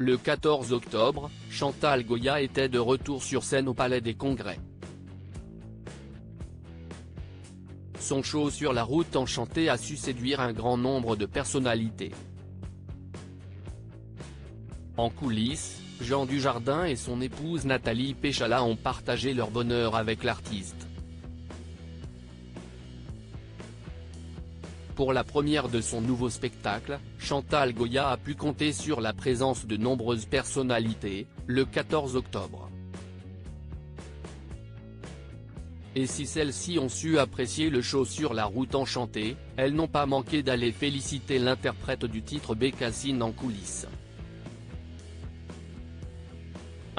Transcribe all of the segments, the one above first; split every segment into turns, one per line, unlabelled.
Le 14 octobre, Chantal Goya était de retour sur scène au Palais des Congrès. Son show sur la route enchantée a su séduire un grand nombre de personnalités. En coulisses, Jean Dujardin et son épouse Nathalie Péchala ont partagé leur bonheur avec l'artiste. Pour la première de son nouveau spectacle, Chantal Goya a pu compter sur la présence de nombreuses personnalités, le 14 octobre. Et si celles-ci ont su apprécier le show sur la route enchantée, elles n'ont pas manqué d'aller féliciter l'interprète du titre Bécassine en coulisses.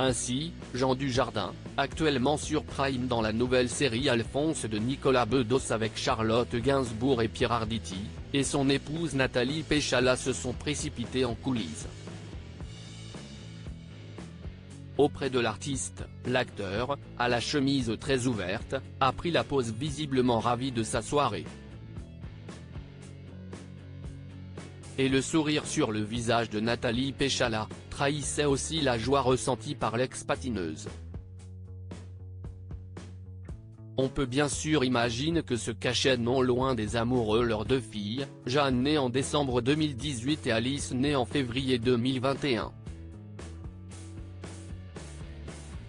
Ainsi, Jean Dujardin, actuellement sur Prime dans la nouvelle série Alphonse de Nicolas Bedos avec Charlotte Gainsbourg et Pierre Arditi, et son épouse Nathalie Péchala se sont précipités en coulisses. Auprès de l'artiste, l'acteur, à la chemise très ouverte, a pris la pose visiblement ravi de sa soirée. Et le sourire sur le visage de Nathalie Péchala trahissait aussi la joie ressentie par l'ex-patineuse. On peut bien sûr imaginer que se cachaient non loin des amoureux leurs deux filles, Jeanne née en décembre 2018 et Alice née en février 2021.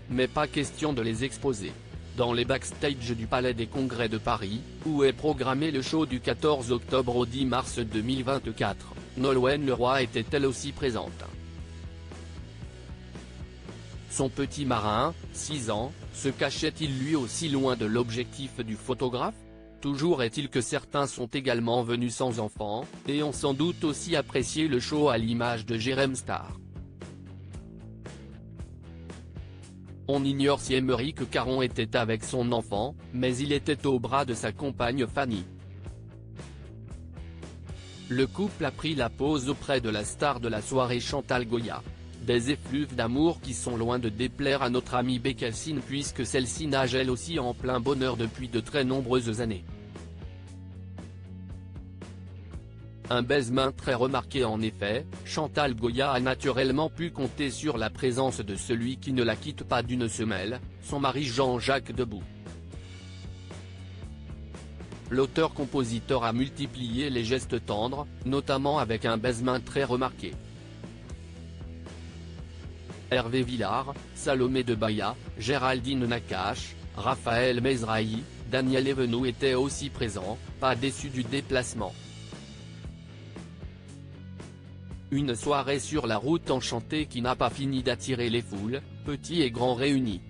Mais pas question de les exposer. Dans les backstage du Palais des Congrès de Paris, où est programmé le show du 14 octobre au 10 mars 2024, Nolwenn Leroy était elle aussi présente. Son petit marin, 6 ans, se cachait-il lui aussi loin de l'objectif du photographe? Toujours est-il que certains sont également venus sans enfants, et ont sans doute aussi apprécié le show à l'image de Jérém Star. On ignore si Aymeric Caron était avec son enfant, mais il était au bras de sa compagne Fanny. Le couple a pris la pose auprès de la star de la soirée Chantal Goya. Des effluves d'amour qui sont loin de déplaire à notre amie Bécassine puisque celle-ci nage elle aussi en plein bonheur depuis de très nombreuses années. Un baisement très remarqué en effet, Chantal Goya a naturellement pu compter sur la présence de celui qui ne la quitte pas d'une semelle, son mari Jean-Jacques Debout. L'auteur-compositeur a multiplié les gestes tendres, notamment avec un baisement très remarqué. Hervé Villard, Salomé de Baya, Géraldine Nakache, Raphaël Mezrahi, Daniel Evenou étaient aussi présents, pas déçus du déplacement. Une soirée sur la route enchantée qui n'a pas fini d'attirer les foules, petits et grands réunis.